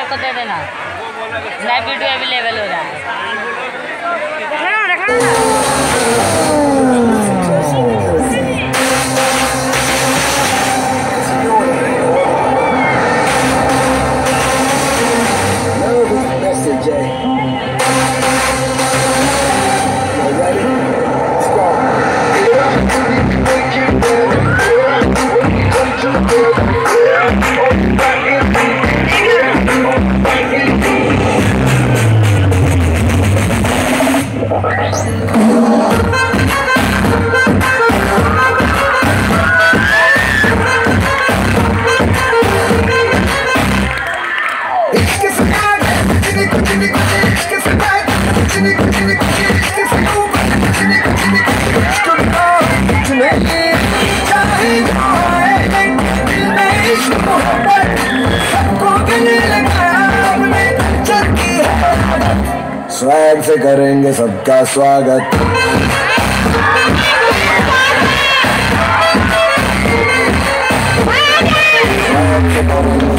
Subscribe को दे देना, नया वीडियो अवेलेबल हो रहा है। स्वैग से करेंगे सबका स्वागत।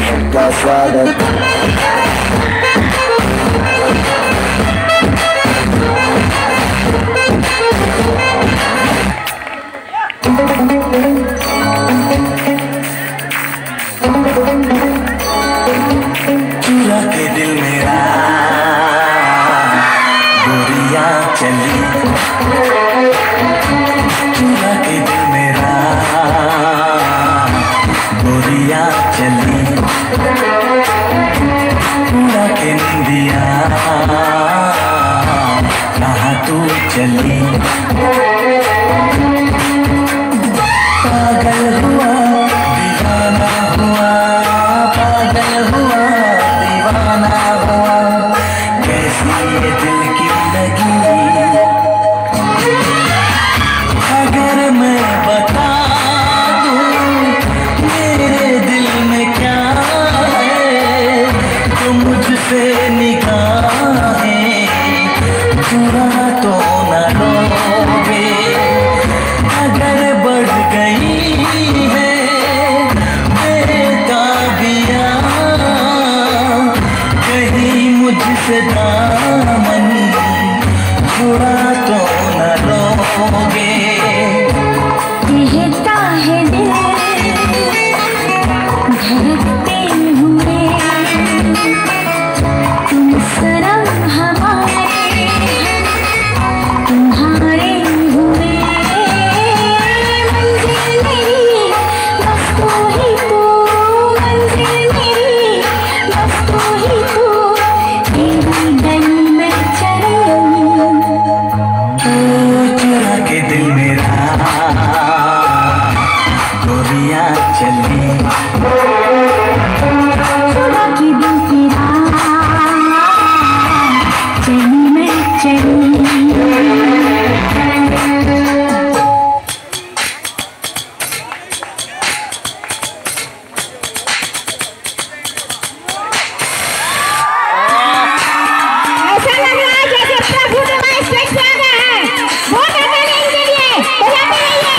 सबका स्वागत। चुरा के दिल मेरा गोरिया चली, चुरा के दिल मेरा गोरिया चली, चुरा के निंदिया कहाँ तू चली। पागल हुआ दीवाना हुआ, पागल हुआ दीवाना हुआ, कैसी ये दिल की लगी। अगर मैं बता दूं मेरे दिल में क्या है, तो मुझसे निगाहें चुरा तो न लोगे। अगर बढ़ गई है बेताबिया कहीं मुझसे दामन छुड़ा तो न लोगे। कहता है दिल धड़कते हुए, तुम सरम हमारे तुम्हारे हुए। मंजिल मेरी बस तू ही तू, मंजिल मेरी बस तू ही तू, तेरी गली में चलूं। चुरा के दिल मेरा गोरिया चली, चुरा के दिल तेरा चली मैं चली। ऐसा लग रहा है जैसे प्रभु ने माइक स्टेज पे आ गए हैं। बहुत आनंद है इनके लिए, बजाते रहिए।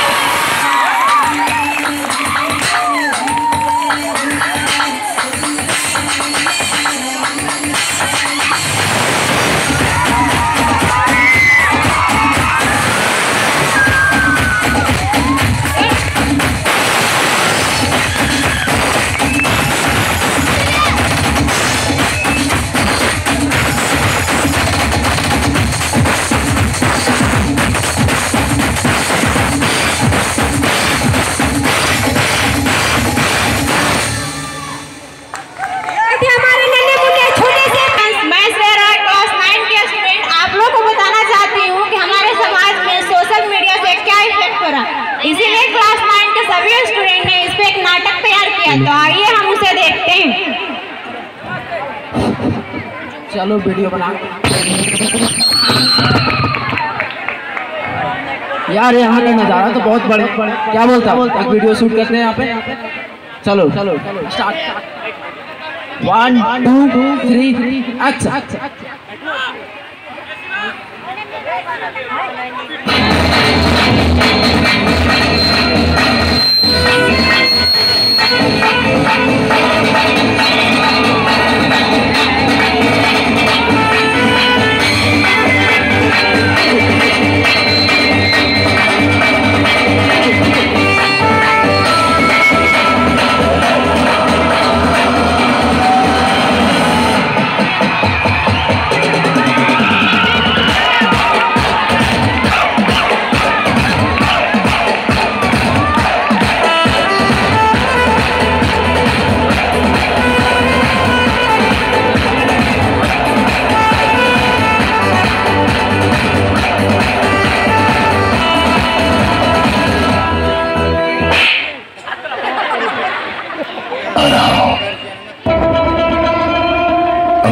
हमारे नन्हे मुन्ने छोटे से मैं क्लास 9 के स्टूडेंट आप लोगों को बताना चाहती हूँ कि हमारे समाज में सोशल मीडिया से क्या इफेक्ट पड़ा। इसीलिए क्लास 9 के सभी स्टूडेंट ने इस पे एक नाटक तैयार किया, तो आइए हम उसे देखते हैं। चलो वीडियो बना। यार यहाँ का नज़ारा तो बहुत बड़े, क्या बोलता है, एक वीडियो शूट करते हैं यहाँ पे। चलो चलो स्टार्ट। 1 2 3 एक्शन।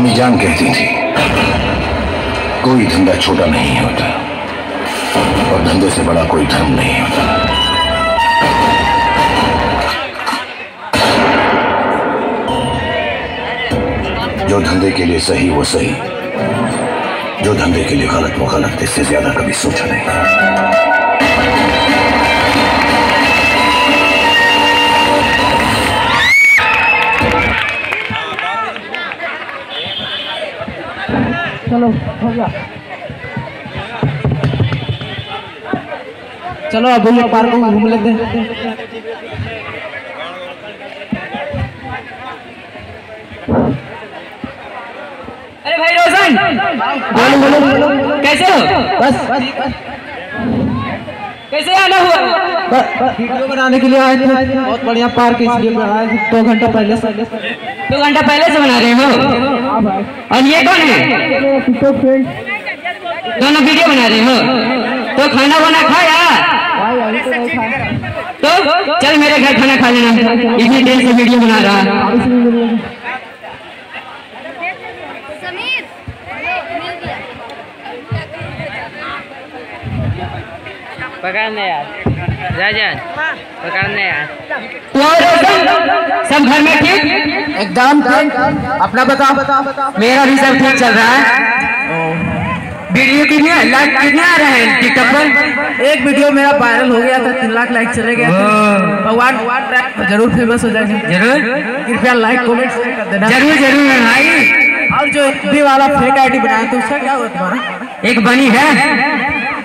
अम्मी जान कहती थी कोई धंधा छोटा नहीं होता और धंधे से बड़ा कोई धर्म नहीं होता। जो धंधे के लिए सही वो सही, जो धंधे के लिए गलत वो गलत, इससे ज्यादा कभी सोचा नहीं। चलो हो गया। चलो अब हम लोग पार्क में घूम लेते हैं। अरे भाई रोशन, बोलो बोलो कैसे हो? बस कैसे आना हुआ? वीडियो बनाने के लिए आए थे। बहुत बढ़िया पार्क, इसलिए बनाए थे 2 घंटा पहले से। 2 घंटा पहले से बना रहे हो? और ये कौन है? दोनों वीडियो बना रहे हो? तो खाना वाना खाया? तो चल मेरे घर खाना खा लेना, इतनी देर से वीडियो बना रहा है। पकड़ने यार राजन, पकड़ने यार। सब घर में ठीक? एकदम ठीक। अपना बताओ। मेरा भी सब ठीक चल रहा है। वीडियो कितने लाइक कितने आ रहे हैं टिकटॉक पर? एक वीडियो मेरा वायरल हो गया था, 3 लाख लाइक चले गए थे। भगवान जरूर फेमस हो जाएंगे। जरूर, कृपया लाइक कमेंट शेयर कर देना। जरूर जरूर भाई। और जो FB वाला फेक आईडी बनाया तो उसका क्या हुआ तुम्हारा? एक बनी है।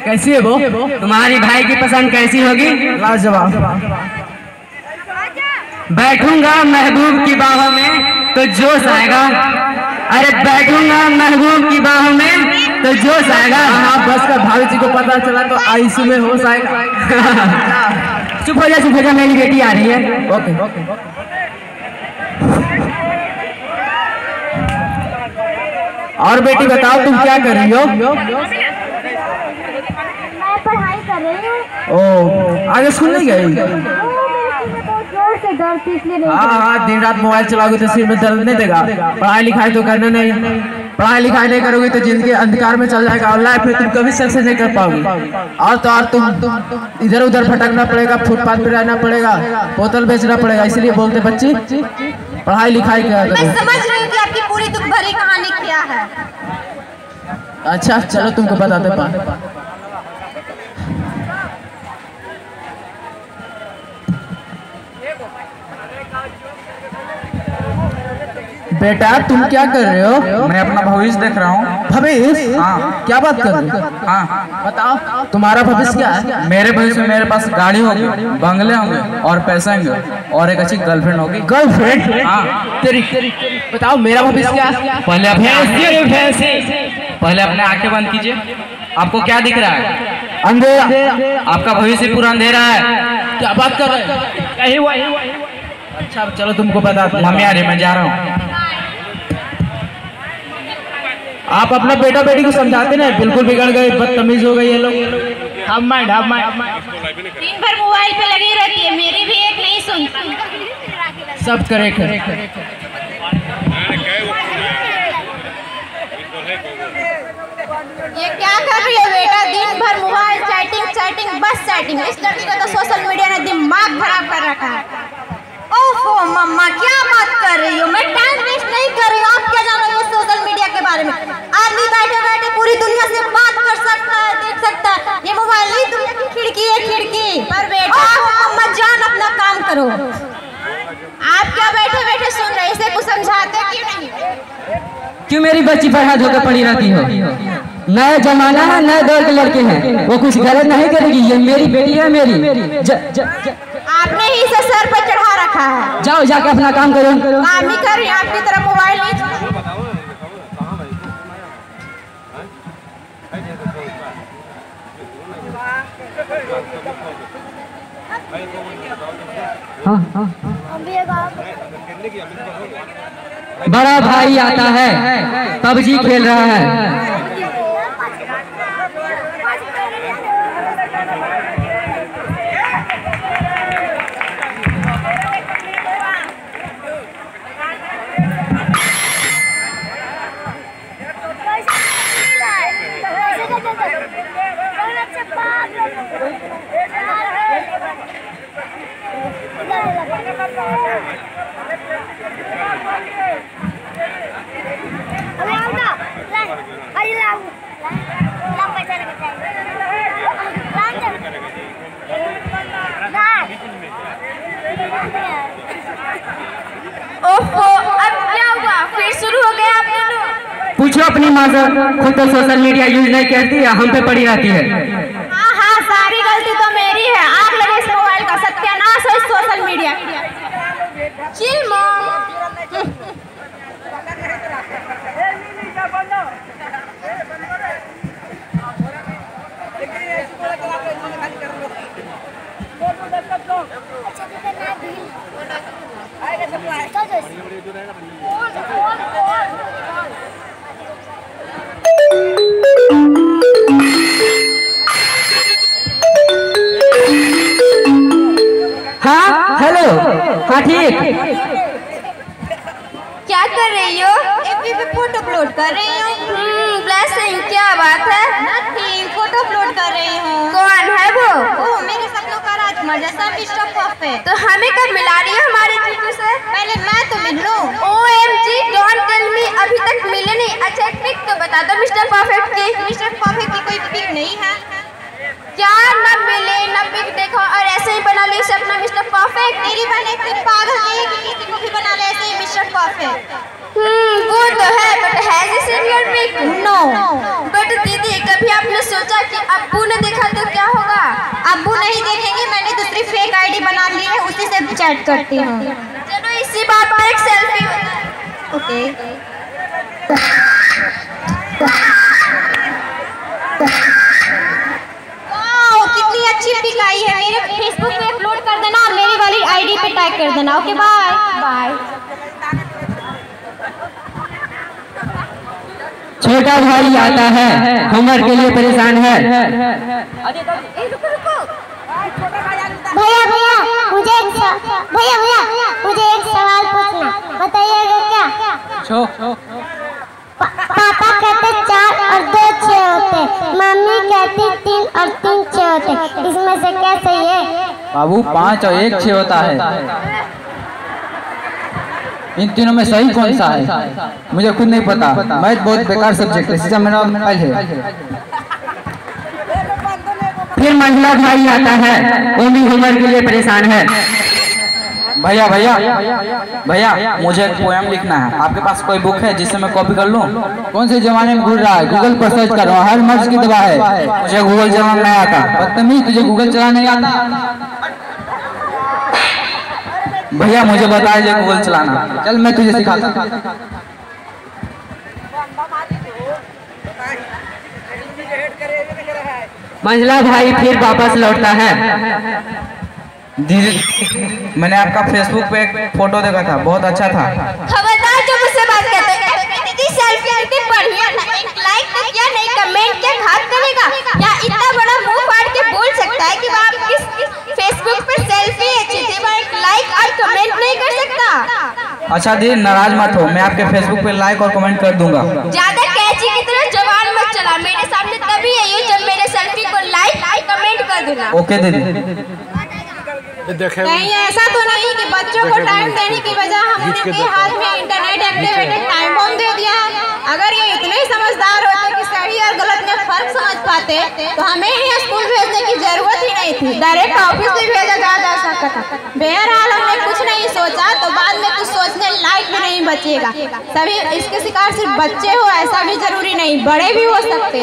कैसी है वो? तुम्हारी भाई की पसंद कैसी होगी? लाजवाब। बैठूंगा महबूब की बाहों में तो जोश आएगा। अरे बैठूंगा महबूब की बाहों में तो जोश आएगा। हाँ बस का भाभी जी को पता चला तो आईसीयू में होश आएगा। चुप हो जा, मेरी बेटी आ रही है। ओके। और बेटी बताओ तुम क्या कर रही हो? मैं पढ़ाई कर रही हूँ। ओ आगे स्कूल नहीं गई? बहुत जोर से दर्द थी, इसलिए नहीं। हाँ दिन रात मोबाइल चलाओगे तो सिर में दर्द नहीं देगा। पढ़ाई लिखाई तो करना नहीं। पढ़ाई लिखाई नहीं करोगे तो जिंदगी अंधकार में चल जाएगा और लाइफ में तुम कभी सक्सेस नहीं कर पाओगे। और तो और तुम इधर उधर भटकना पड़ेगा, फुटपाथ पे रहना पड़ेगा, बोतल बेचना पड़ेगा। इसलिए बोलते बच्चे पढ़ाई लिखाई क्या करो। मैं समझ रही हूँ कि आपकी पूरी दुख भरी कहानी क्या है। अच्छा चलो तुमको बताते। बेटा तुम क्या कर रहे हो? मैं अपना भविष्य देख रहा हूँ। भविष्य? हाँ। क्या बात कर रहे हो? हाँ बताओ तुम्हारा भविष्य क्या है? मेरे भविष्य में मेरे पास गाड़ी होगी, बंगले होंगे और पैसे होंगे और एक अच्छी गर्लफ्रेंड होगी। गर्लफ्रेंड? हाँ। तेरी बताओ मेरा भविष्य क्या है? पहले अपने आंखें बंद कीजिए। आपको क्या दिख रहा है? अंधेरा। आपका भविष्य पूरा अंधेरा है। क्या बात कर रहे हो? अच्छा चलो तुमको बताते हैं। मम्मी आ रही, मैं जा रहा हूँ। आप अपना बेटा बेटी को समझाते ना, बिल्कुल बिगड़ गए, बदतमीज हो गए ये लोग। हम माइंड दिन भर मोबाइल पे लगी रहती है, मेरी भी एक नहीं सुनती। सब करे। ये क्या कर रही है बेटा? दिन भर मोबाइल चैटिंग बस चैटिंग। इस लड़की का तो सोशल मीडिया ने दिमाग खराब कर रखा है। ओहो मम्मा क्या बात कर रही हो? मैं टाइम वेस्ट नहीं कर रही हूँ। आप क्या जानोगे सोशल मीडिया के बारे में? आदमी बैठे बैठे पूरी दुनिया से बात कर सकता है, देख सकता है। ये मोबाइल नहीं दुनिया की खिड़की है, खिड़की पर बेटा। मम्मा जान अपना काम करो। आप क्या बैठे बैठे सुन रहे? इसे कुछ समझाते क्यों नहीं? क्यों मेरी बच्ची पर हाथ धोकर पड़ी रहती हो? नया जमाना है, नए दौर के लड़के हैं, वो कुछ गलत नहीं करेगी। ये मेरी बेटी है, मेरी। आपने ही इसे सर पर चढ़ा रखा है। जाओ जाके अपना काम करो। काम ही कर रही, आपकी तरफ मोबाइल नहीं। हाँ। बड़ा भाई आता है, पबजी खेल रहा है। पूछो अपनी माँ से, खुद तो सोशल मीडिया यूज नहीं करती है, हम पे पड़ी रहती है। हाँ हाँ, सारी गलती तो मेरी है। आप लोग इस मोबाइल का सत्यानाश हो इस सोशल मीडिया। Chill mom. हाँ हेलो, हाँ ठीक। क्या कर रही हो? एफबी पे फोटो अपलोड कर रही हूँ। ब्लेसिंग, क्या बात है? नथिंग, फोटो अपलोड कर रही हूँ। कौन है वो? ओह, मेरे सपनों का राजकुमार जैसा मिस्टर परफेक्ट। तो हमें कब मिला रही है हमारे जीजू से? पहले मैं तो मिल लूं। OMG, डोंट टेल मी, अभी तक मिले नहीं। अच्छा एक पिक तो बता दो मिस्टर परफेक्ट की। मिस्टर परफेक्ट की कोई पिक नहीं है क्या? न मिले न पिक देखो और ऐसे ही बना ले अपना मिस्टर परफेक्ट। तेरी बहन इतनी पागल नहीं है कि किसी को भी बना ले ऐसे ही मिस्टर परफेक्ट। वो तो है, but has he seen your pic? No. But दीदी, कभी आपने सोचा कि अब्बू ने देखा तो क्या होगा? अब्बू नहीं देखेंगे, मैंने दूसरी फेक आईडी बना ली है, उसी से चैट करती हूँ। चलो इसी बात पर एक सेल्फी। ओके। कितनी अच्छी पिक आई है। मेरे फेसबुक पे अपलोड कर देना और मेरी वाली आईडी पे टैग कर देना। Okay bye bye. छोटा भाई आता है, होमवर्क के लिए परेशान है। भैया भैया मुझे एक सवाल पूछना, बताइएगा क्या? पापा कहते 4 और 2 6 होते, मम्मी कहती 3 और 3 6 होते, इसमें से क्या सही है? बाबू 5 और 1 6 होता है। इन तीनों में सही कौन सा है? मुझे खुद नहीं पता। मैथ बहुत बेकार सब्जेक्ट है, सीधा मेरा मोबाइल है। फिर मंझला भाई आता है, वो भी होमवर्क के लिए परेशान है। भैया भैया भैया, मुझे एक पोएम लिखना है। आपके पास कोई बुक है जिससे मैं कॉपी कर लूं? कौन से जमाने में घूर रहा है? गूगल पर सर्च कर रहा हूँ, हर मर्ज की दवा है। मुझे गूगल चलाना नहीं आता। बदतमीज, तुझे गूगल चलाना नहीं आता? भैया मुझे बता दे गूगल चलाना। चल मैं तुझे सिखाता हूँ। मंझला भाई फिर वापस लौटता है। दीदी, मैंने आपका फेसबुक पे एक फोटो देखा था, बहुत अच्छा था। खबरदार जो मुझसे बात करते हैं। दीदी सेल्फी इतनी बढ़िया था, एक लाइक तो किया नहीं, कमेंट क्या घात करेगा? क्या इतना बड़ा मुंह फाड़ के बोल सकता है कि आप किस फेसबुक पे सेल्फी अच्छी थी, पर एक लाइक और कमेंट नहीं कर सकता? अच्छा दीदी नाराज मत हो, मैं आपके फेसबुक पे लाइक और कमेंट कर दूंगा। ज्यादा कैची की तरह जवान मत चला। मेरे सामने तभी आई हो जब मेरे सेल्फी को लाइक और कमेंट कर देना। ओके दीदी। कहीं ऐसा तो नहीं कि बच्चों को टाइम देने की बजाय हम उनके हाथ में इंटरनेट एक्टिविटी टाइम बम दे दिया है। अगर ये इतने समझदार होते कि सही और गलत में फर्क समझ पाते तो हमें ही स्कूल भेजने की जरूरत ही नहीं थी, डायरेक्ट ऑफिस से भेजा जा सकता था। बहरहाल हमने कुछ नहीं सोचा तो बाद में कुछ सोचने लायक भी नहीं बचेगा। सभी इसके शिकार सिर्फ बच्चे हो ऐसा भी जरूरी नहीं, बड़े भी हो सकते।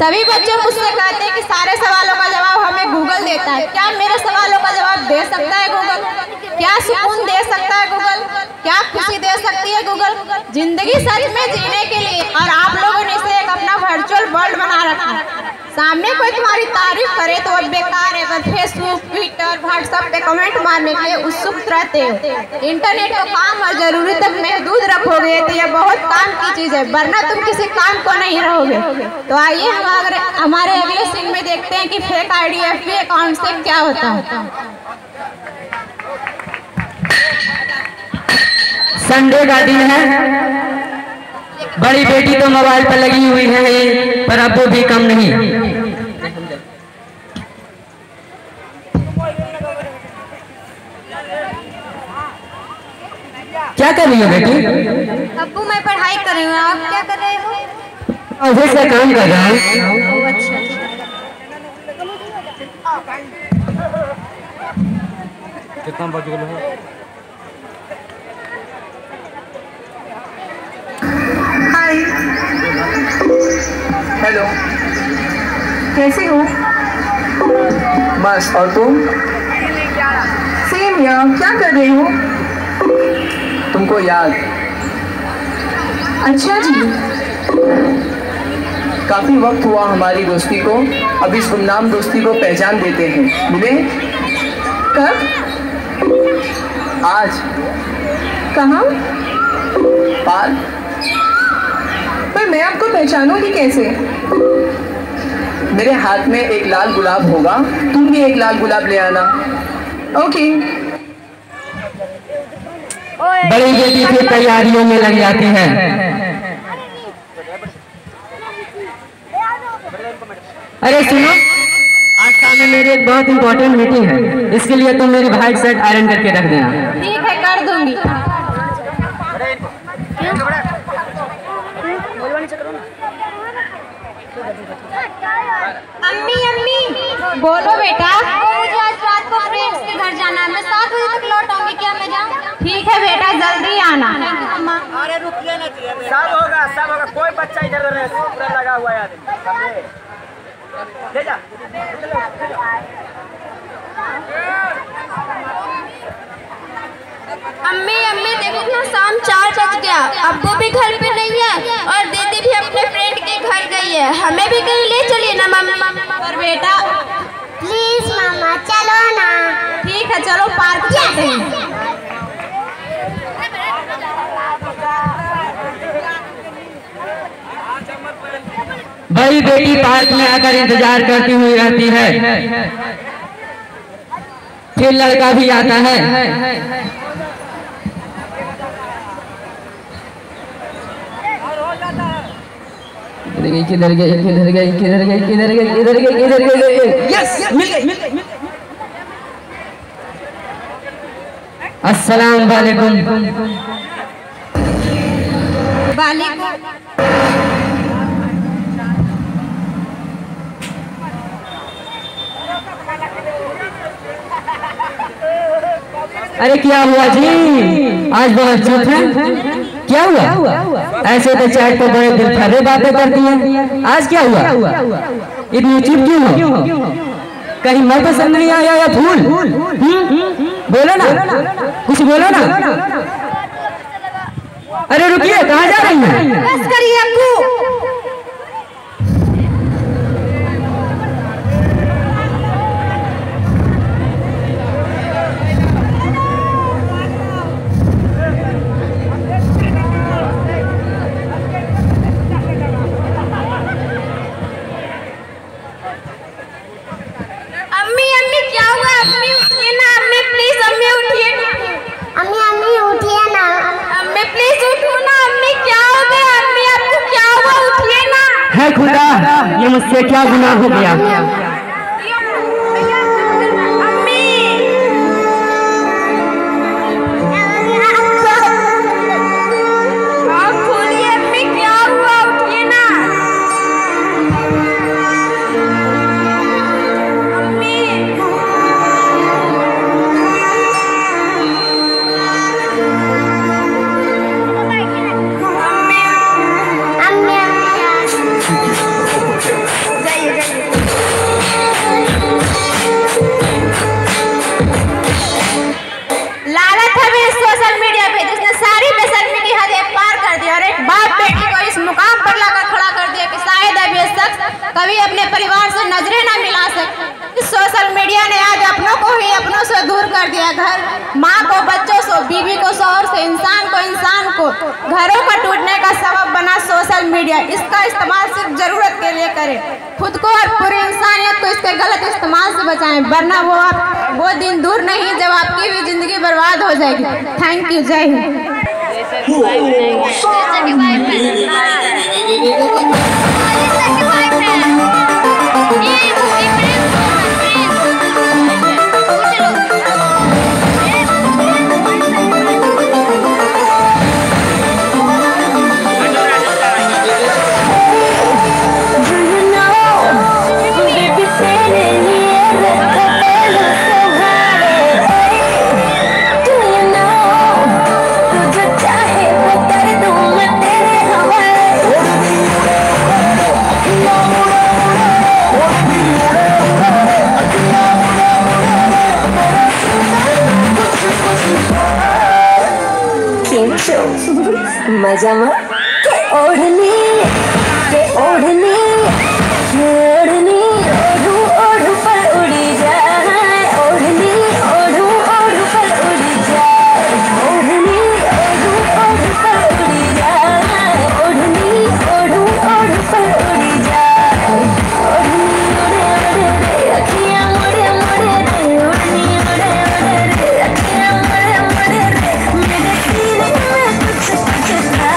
सभी बच्चे मुझसे कहते हैं कि सारे सवालों का जवाब हमें गूगल देता है। क्या मेरे सवालों का जवाब दे सकता है गूगल? क्या सुकून दे सकता है गूगल? क्या खुशी दे सकती है गूगल? जिंदगी सच में जीने के लिए, और आप लोगों ने इसे एक अपना वर्चुअल वर्ल्ड बना रखा है। सामने कोई तुम्हारी तारीफ करे तो अब बेकार है, पर फेसबुक ट्विटर व्हाट्सएप पे कमेंट मारने के लिए उत्सुक रहते हो। इंटरनेट को काम और जरूरी तक महदूद रखोगे तो यह बहुत काम की चीज है, वरना तुम किसी काम को नहीं रहोगे। तो आइए हमारे अगले सीन में देखते हैं कि फेक आईडी एफबी अकाउंट से क्या होता है। संडे का दिन है, बड़ी बेटी तो मोबाइल पर लगी हुई है, पर अब्बू भी कम नहीं। क्या कर रही हो बेटी? अब्बू मैं पढ़ाई कर रही हूँ, आप क्या कर रहे हो? ऑफिस का काम कर रहा हूँ। कितना बज गया है? हाय हेलो, कैसे हो? मस्त। और तुम? सेम यार, क्या कर रही हो? तुमको याद। अच्छा जी। काफी वक्त हुआ हमारी दोस्ती को, अब इस गुमनाम दोस्ती को पहचान देते हैं। मिले? कब? आज। कहाँ? पार्क। पर मैं आपको पहचानूंगी कैसे? मेरे हाथ में एक लाल गुलाब होगा, तुम भी एक लाल गुलाब ले आना। ओके। बड़ी बेटी फिर तैयारियों में लग जाती है। अरे सुनो, आज शाम में मेरी एक बहुत इंपॉर्टेंट मीटिंग है, इसके लिए तुम मेरी व्हाइट शर्ट आयरन करके रख देना। ठीक है, कर दूंगी। अम्मी अम्मी बोलो बेटा। मुझे आज रात को फ्रेंड्स के घर जाना है, मैं 7 बजे तक लौट आऊंगी, क्या मैं जाऊँ? ठीक है बेटा, जल्दी आना। अरे रुकिए ना, सब होगा, कोई बच्चा इधर नहीं, पूरा लगा हुआ है आदमी। ले जा। अम्मी अम्मी देखो ना, शाम 4 बज गया, अब्बू भी घर पे नहीं है और दीदी भी अपने फ्रेंड के घर गई है, हमें भी कहीं ले चलिए ना मम्मा। और बेटा प्लीज मामा चलो ना। ठीक है, चलो पार्क चलते हैं। बड़ी बेटी पार्क में आकर इंतजार करती हुई रहती है, फिर लड़का भी आता है। किधर गई किधर गई किधर गई किधर गई किधर गई किधर गई? यस, मिल गई। अस्सलाम वालेकुम। अरे क्या हुआ जी, आज बहुत चुप है, क्या हुआ? ऐसे तो चैट पर बड़े दिल फरे बातें करती हैं, आज क्या हुआ? इतनी चुप क्यों हो? कहीं मैं पसंद नहीं आया या फूल? बोलो ना, कुछ बोलो ना। अरे रुकिए, कहाँ जा रही हैं? बस करिए अब्बू। है खुदा, ये मुझसे क्या गुनाह हो गया? कभी अपने परिवार से नजरें ना मिला सके। सोशल मीडिया ने आज अपनों को ही अपनों से दूर कर दिया। घर माँ को बच्चों से, बीवी को शौहर से, इंसान को घरों का टूटने का सबब बना सोशल मीडिया। इसका इस्तेमाल सिर्फ जरूरत के लिए करें, खुद को और पूरी इंसानियत को इसके गलत इस्तेमाल से बचाएं, वरना वो दिन दूर नहीं जब आपकी भी जिंदगी बर्बाद हो जाएगी। थैंक यू, जय हिंद। Do you know, तुझे चाहे वो कर दूं मैं। पाजामा के ओढ़नी ओढ़ू ओढ़ू पर उड़ी जाए ओढ़नी ओढ़ू पर उड़ी जाए ओढ़नी ओढ़ू पर उड़ी जाए ओढ़नी ओढ़ू पर उड़ी जाए ओढ़नी उड़े उड़े रे अखियां मुड़े मुड़े रे ओढ़नी उड़े उड़े रे अखियां मुड़े मुड़े रे मेरे सीने में कुछ था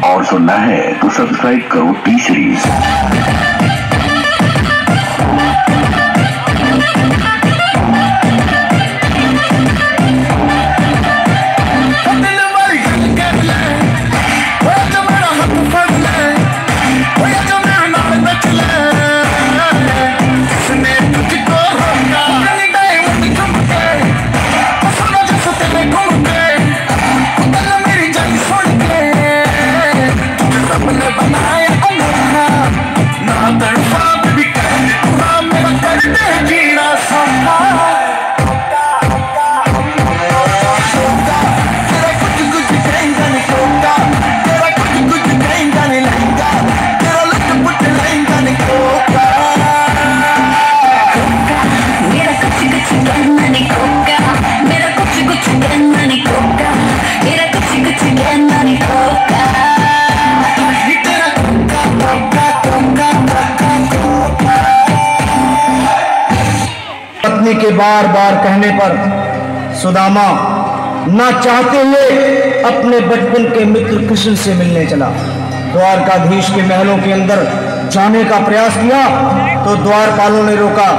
और सुनना है तो सब्सक्राइब करो टी सीरीज। पत्नी के बार बार कहने पर सुदामा ना चाहते हुए अपने बचपन के मित्र कृष्ण से मिलने चला। द्वारकाधीश के महलों के अंदर जाने का प्रयास किया तो द्वारपालों ने रोका।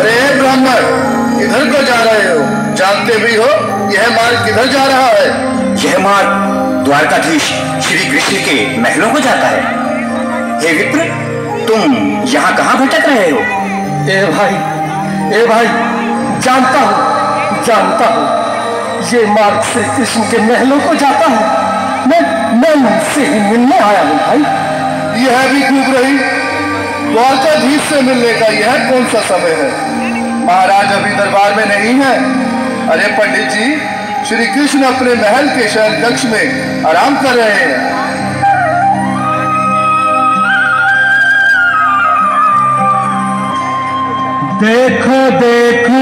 अरे ब्राह्मण, किधर को जा रहे हो? जानते भी हो यह मार्ग किधर जा रहा है? यह मार्ग द्वारकाधीश श्री कृष्ण के महलों को जाता है। हे विप्र, तुम यहाँ कहाँ भटक रहे हो? ए भाई, जानता हूँ ये मार्ग श्री कृष्ण के महलों को जाता है। मैं उनसे ही मिलने आया हूँ भाई। यह भी खूब रही, द्वारकाधीश से मिलने का यह कौन सा समय है? महाराज अभी दरबार में नहीं है। अरे पंडित जी, श्री कृष्ण अपने महल के शयन कक्ष में आराम कर रहे हैं। देखो देखो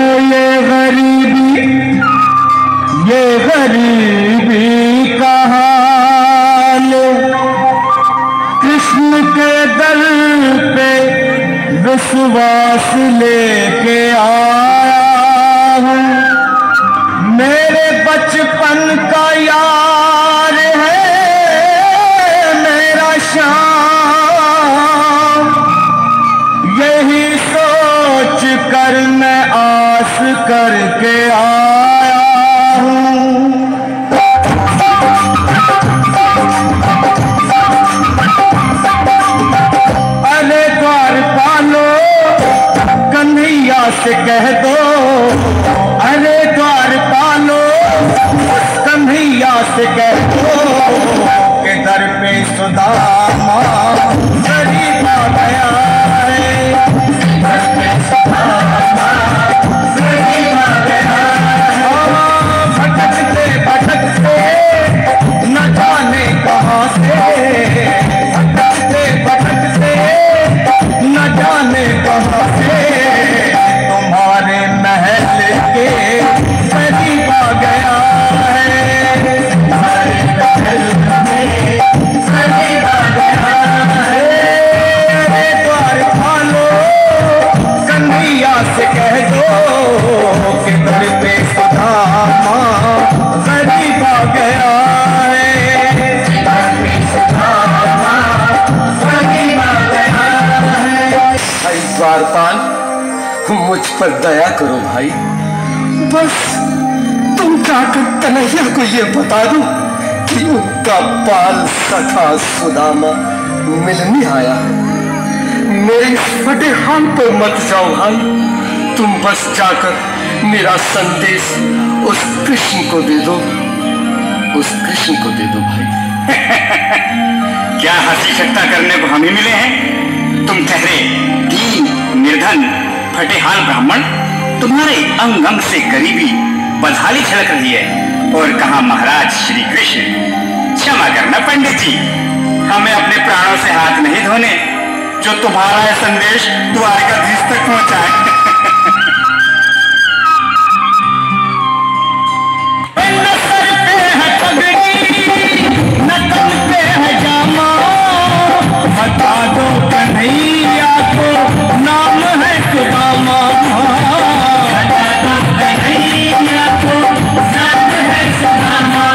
ये गरीबी का हाल, कृष्ण के दर पे विश्वास लेके आया हूँ। मेरे बचपन का यार है मेरा श्याम, यही सोच कर मैं आस करके आया हूँ। अरे द्वारपालो कन्हैया से कह दो, अरे द्वारपालो से कह दो कि दर पे सुदामा गरीब आ गया है, दर पे सुदामा गरीब आ गया है। भटकते भटकते न जाने कहाँ से, भटकते भटकते न जाने कहाँ से तुम्हारे महल के करीब आ गया है, तुम्हारे महल में करीब आ गया है। द्वार खोलो कन्हैया से कह दो कि दर पे सुदामा करीब आ गया है, दर पे सुदामा करीब आ गया है। भाई द्वारपाल, मुझ पर दया करो भाई, बस तुम जाकर कन्हैया को ये बता दो कि उनका बाल सखा सुदामा मिलने आया है। मेरे इस फटे हाल पर मत जाओ भाई, तुम बस जाकर मेरा संदेश उस कृष्ण को दे दो, उस कृष्ण को दे दो भाई। क्या हंसी ठट्टा करने को हमें मिले हैं? तुम ठहरे दीन निर्धन फटेहाल ब्राह्मण, तुम्हारे अंग अंग से गरीबी बदहाली झलक रही है। और कहा महाराज श्री कृष्ण? क्षमा करना पंडित जी, हमें अपने प्राणों से हाथ नहीं धोने जो तुम्हारा यह संदेश द्वारकाधीश तक पहुंचाए। न सर पे है पगड़ी न तन पे है जामा, बता दो कन्हैया को नाम है सुदामा, बता दो कन्हैया को नाम है सुदामा,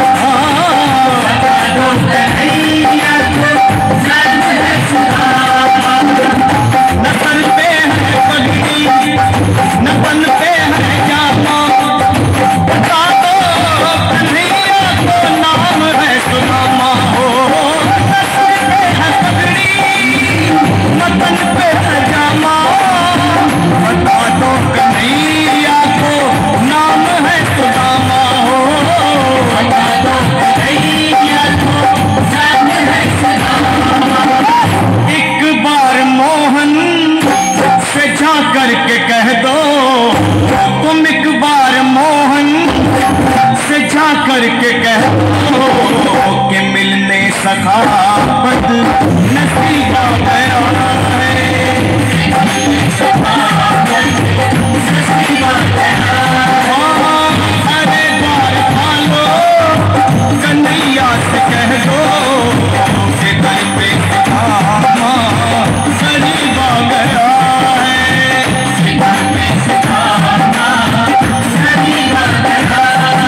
बता दो कन्हैया को नाम है सुदामा। न सर पे है पगड़ी न तन पे है जामा, बता दो कन्हैया को नाम है सुदामा। न सर पे है पगड़ी न तन पे है जामा, बता दो कन्हैया को नाम है सुदामा, बता दो कन्हैया को नाम है सुदामा। एक बार मोहन से जा करके कह दो, तुम एक बार मोहन से जा करके कह दो कि मिलने सखा बद नसीब आ गया है, नसीब आ गया। अरे द्वार खोलो कन्हैया से कह दो कि दर पे सुदामा करीब आ गया है, दर पे सुदामा करीब आ गया है।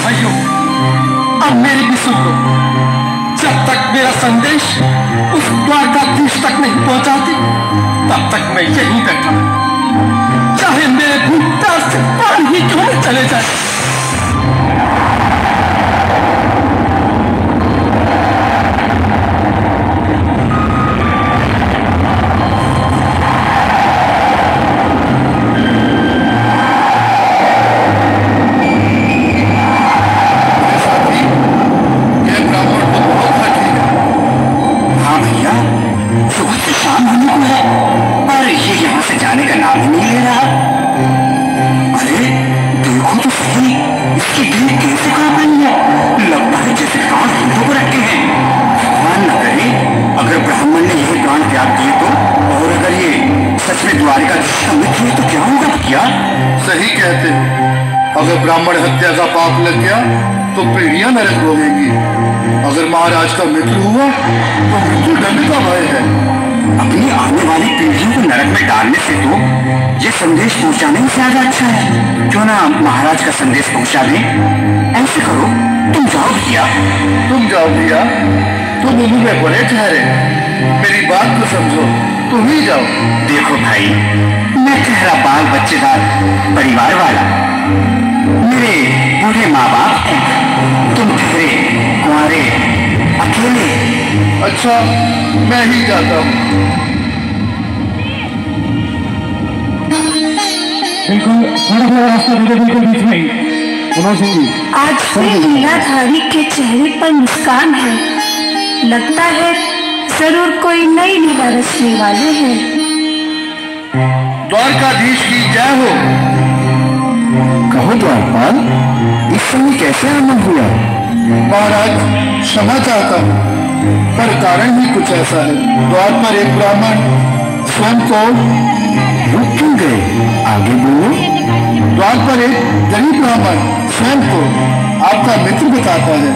भाइयों, अब मेरी भी सुन लो, जब तक मेरा संदेश उस द्वारकाधीश तक नहीं पहुंचाती तब तक मैं यहीं बैठा, चाहे मेरे भूखता से प्राण ही क्यों न चले जाए। हाँ भैया, सुबह से शाम होने को है और ये यहाँ से जाने का नाम ही नहीं ले रहा। अरे देखो तो सही, इसकी भीड़ कैसे कहाँ बनी है, लगता है जैसे प्राण हिंदू को रखे हैं। भगवान न करे अगर ब्राह्मण ने यही प्राण त्याग दिए तो, और अगर ये सच में द्वारकाधीश का मित्र है तो क्या होगा भैया? सही कहते हो, अगर ब्राह्मण हत्या का पाप लग गया तो पीढ़ियां नरक भोगेंगी, अगर महाराज का मित्र हुआ तो मृत्यु दंड का भय है। अपनी आने वाली पीढ़ियों को नरक में डालने से तो ये संदेश पहुंचाने ही ज्यादा अच्छा है। क्यों ना महाराज का संदेश पहुंचा दें? ऐसे करो, तुम जाओ भैया। तुम जाओ भैया, तुम उन्हीं में बड़े ठहरे, मेरी बात तो समझो। तुम ही जाओ। देखो भाई, मैं चेहरा बाल बच्चेदार परिवार वाला, मेरे बूढ़े माँ बाप हैं, तुम ठहरे कुंवारे अकेले। अच्छा, मैं ही जाता हूँ। बिल्कुल बीच में आज से लीलाधारी के चेहरे पर मुस्कान है। लगता है जरूर कोई नई लीला रचने वाले हैं। द्वारकाधीश की जय हो। कहो द्वारपाल, इस समय कैसे आना हुआ? महाराज, क्षमा चाहता हूँ, पर कारण ही कुछ ऐसा है। द्वार पर एक ब्राह्मण स्वयं को रुक क्यों गए? आगे बोलो। द्वार पर एक गरीब ब्राह्मण स्वयं को आपका मित्र बताता है,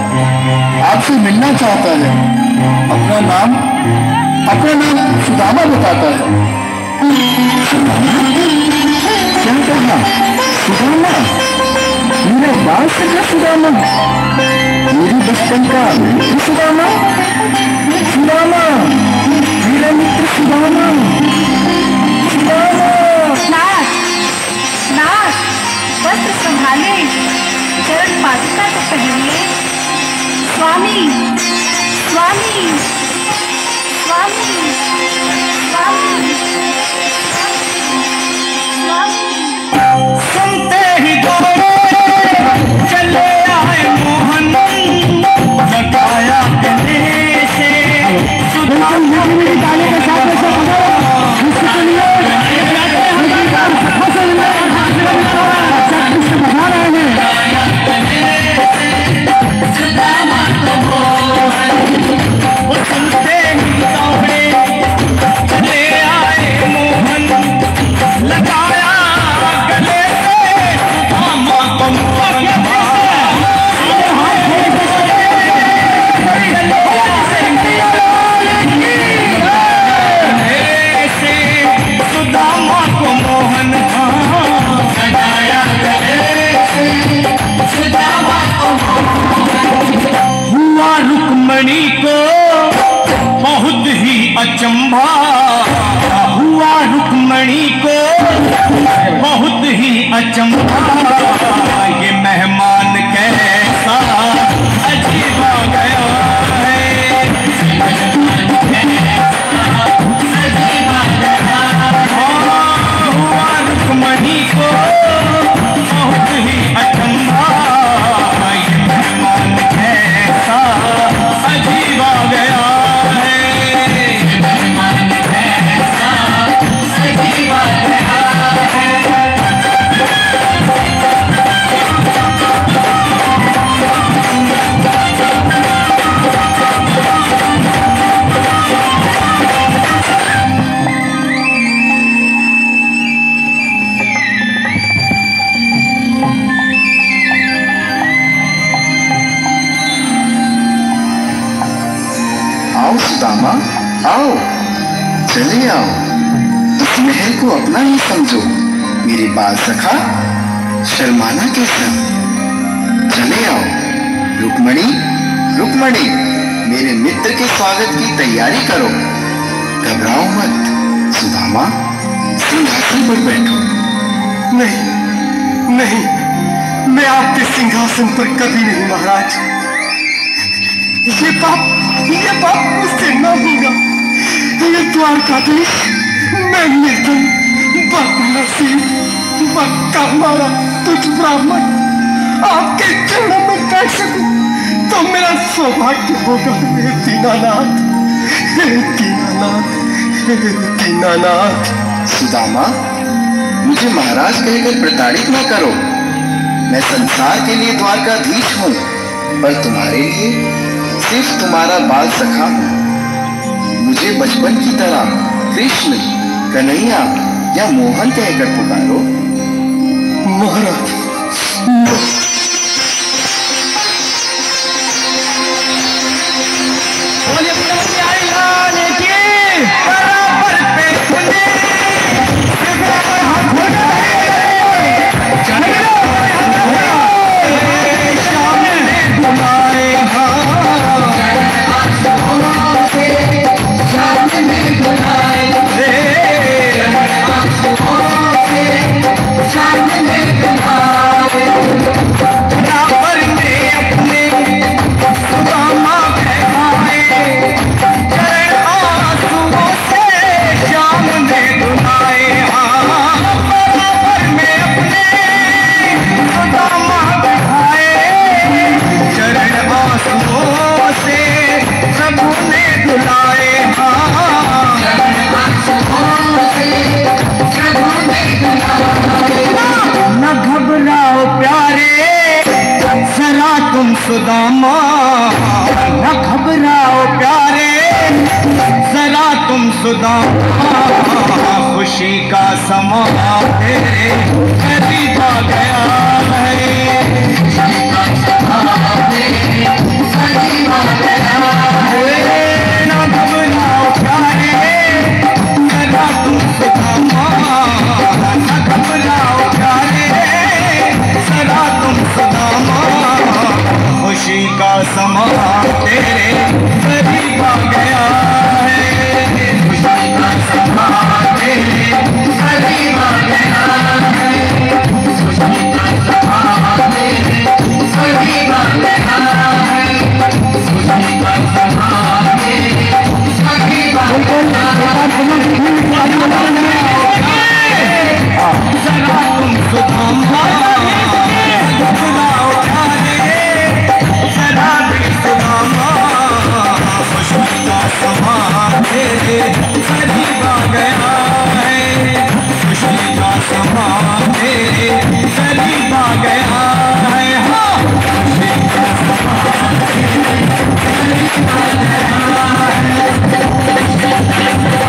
आपसे मिलना चाहता है। अपना नाम सुदामा बताता है। क्या कहा? सुदामा? मेरा बाल सखा सुदामा, मेरी बचपन का मित्र सुदामा, सुदामा, मेरा मित्र सुदामा, सुदामा। नाथ, वस्त्र संभाले, चरण पादुका तो पहनिए। स्वामी, स्वामी, स्वामी, स्वामी, स्वामी। सुनते ही दौड़े चले आए मोहन, लगाया गले से रुक्मणी को बहुत ही अचंभा हुआ, रुक्मणी को बहुत ही अचंभा। ये मेहमान कैसा अजीब आ गया है, हुआ रुक्मणी को बहुत ही अचंभा। अजीब आ गया है, अजीब आ गया है। आओ सुदामा, आओ, चले आओ, इस महल को अपना ही समझो। मेरे बाल सखा, शर्माना कैसा? चले आओ। रुक्मणी, रुक्मणी, मेरे मित्र के स्वागत की तैयारी करो। घबराओ मत। सुदामा, सिंहासन पर बैठो। नहीं, नहीं, मैं आपके सिंहासन पर कभी नहीं महाराज। ये पाप मुझसे न होगा। ये द्वारकाधीश, मैं निर्धन, बदनसीब, बदकामारा तुझ ब्राह्मण आपके चरणों में बैठ सकूं तो मेरा सौभाग्य होगा। हे दीनानाथ, हे दीनानाथ, हे दीनानाथ। सुदामा, मुझे महाराज कहकर प्रताड़ित न करो। मैं संसार के लिए द्वारकाधीश हूँ, पर तुम्हारे लिए सिर्फ तुम्हारा बाल सखा हूँ। मुझे बचपन की तरह कृष्ण, कन्हैया या मोहन कहकर पुकारो। महाराज, रे सुदामा, न घबराओ प्यारे जरा तुम सुदामा, खुशी का समा तेरे करीब आ गया है, खुशी का समा तेरे करीब आ गया है, न घबराओ प्यारे जरा तुम सुदामा, न घबराओ प्यारे जरा तुम सुदामा, खुशी का समा तेरे करीब आ गया है, खुशी का समा तेरे करीब आ गया है, खुशी का समा तेरे करीब आ गया है, खुशी का समा तेरे करीब आ गया है, जरा तुम सुदामा, घबराओ प्यारे जरा भी सुदामा, खुशी का समा तेरे करीब आ गया है, खुशी का समा तेरे करीब आ गया है, हाँ खुशी का समा तेरे करीब आ गया है, खुशी का समा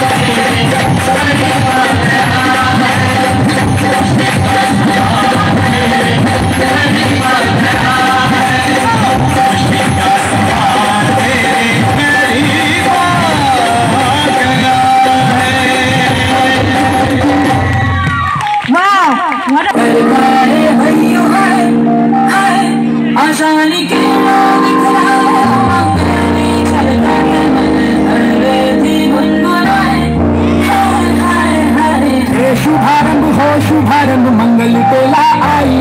तेरे करीब आ गया है, खुशी का समा तेरे करीब आ गया है, खुशी का समा तेरे करीब आ गया है। आसानी के लोग शुभारंभ हो शुभारंभ मंगल बेला आई,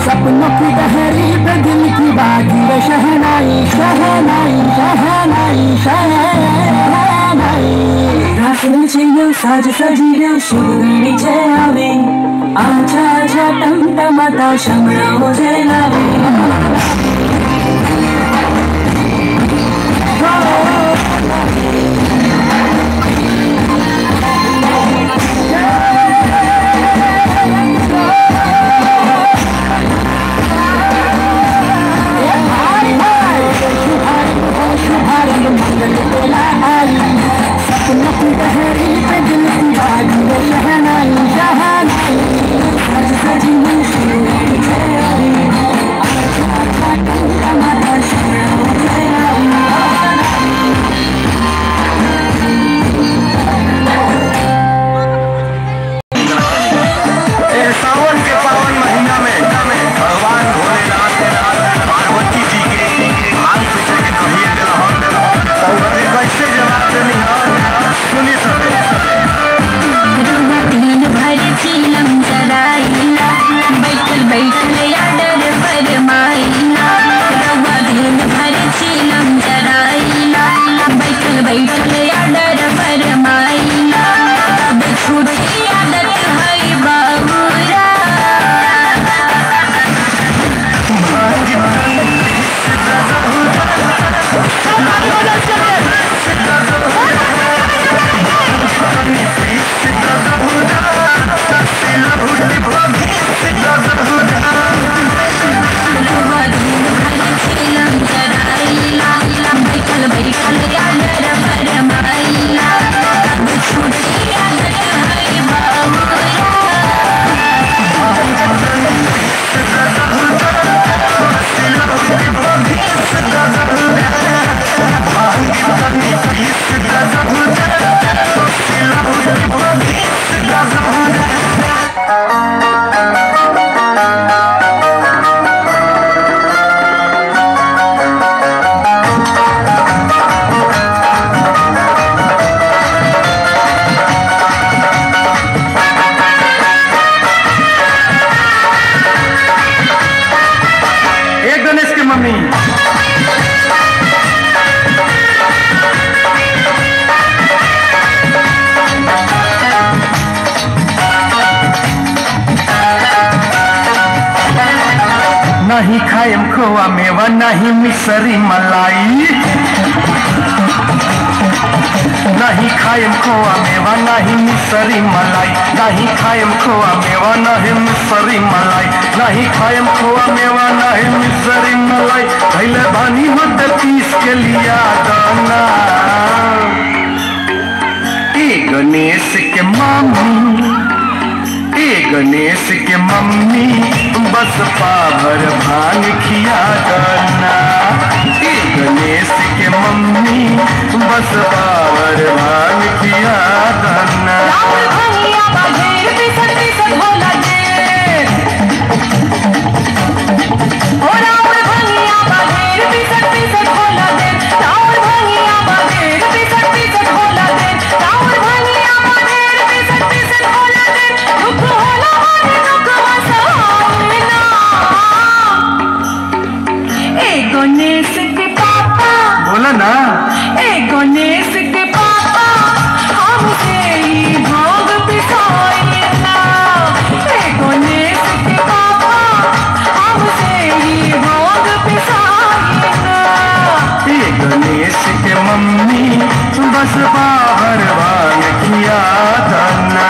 सपनों की दहरी पे दिल की बाजी रे शहनाई शहनाई शहनाई शहनाई, रात चाहिए साज सजीरे शुभ घड़ी आवे, आजा आजा टमटमाता शमरा हो जलावे, सावन के पावन महीना में भगवान भोलेनाथ पार्वती जी के मांग पूछे के कहिए कैसे जवाब देनी है सुनी सबे। दिन भर चीलम चराइला, बैठल बैठल यादर फरमाइला, रवा दिन भर चीलम चराइला, बैठल बैठल यादर फरमाइला, छूटी आदत है बाबूरा, बैठल बैठल यादर फरमाइला, छूटी आदत है बाबूरा, एक गणेश की मम्मी नहीं खाएम खोआ मेवा नहीं मिसरी मलाई, नहीं खाएम खोआ मेवा नहीं मिसरी मलाई, नहीं खाएम खोआ मेवा नहीं मिसरी मलाई, नहीं खाएम खोआ मेवा नहीं मिसरी मलाई। पहले बानी मत पीस के लिया दाना गणेश के मम्मी, गणेश के मम्मी बस पाभर भांग खिया करना। गणेश के मम्मी बस पाभर भांग खिया करना। गणेश के पापा बोला ना, गणेश के पापा हमसे ही भांग पिसाइला। गणेश के पापा हमसे ही भांग पिसाइला। गणेश के मम्मी बस पाभर भांग खिया करना।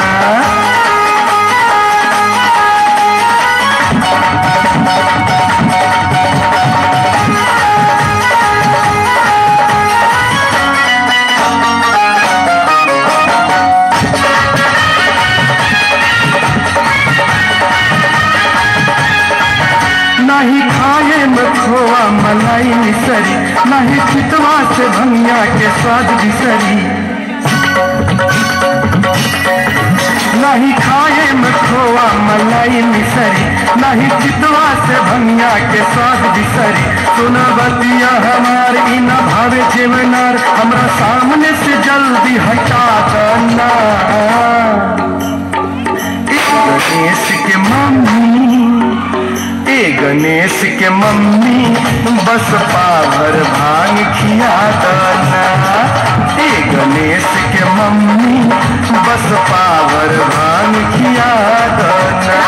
नहीं खाए में खोआ मलाई मिसरी, नहीं चितवा से भंगिया के स्वाद बिसरी। नहीं खाए में खोआ मलाई मिसरी, नहीं चितवा से भंगिया के स्वाद बिसरी। सुना बतिया हमारी न भावे जेवनार, हमरा सामने से जल्दी हटा करना। गणेश के मम्मी, गणेश के मम्मी बस पाभर भांग खिया करना। गणेश के मम्मी बस पाभर भांग खिया करना।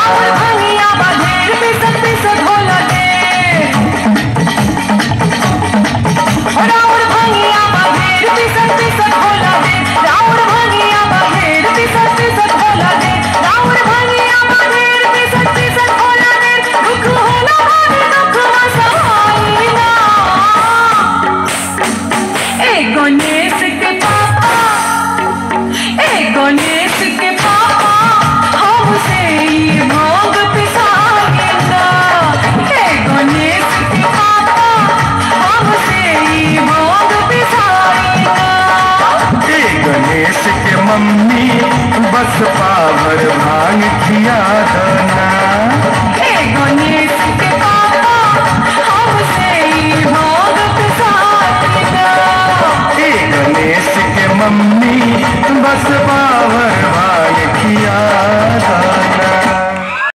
गणेश के पापा, गणेश के पापा हमसे ही भांग पिसाइला। गणेश के पापा हमसे ही भांग पिसाइला। गणेश के मम्मी बस पाभर भांग खिया करना।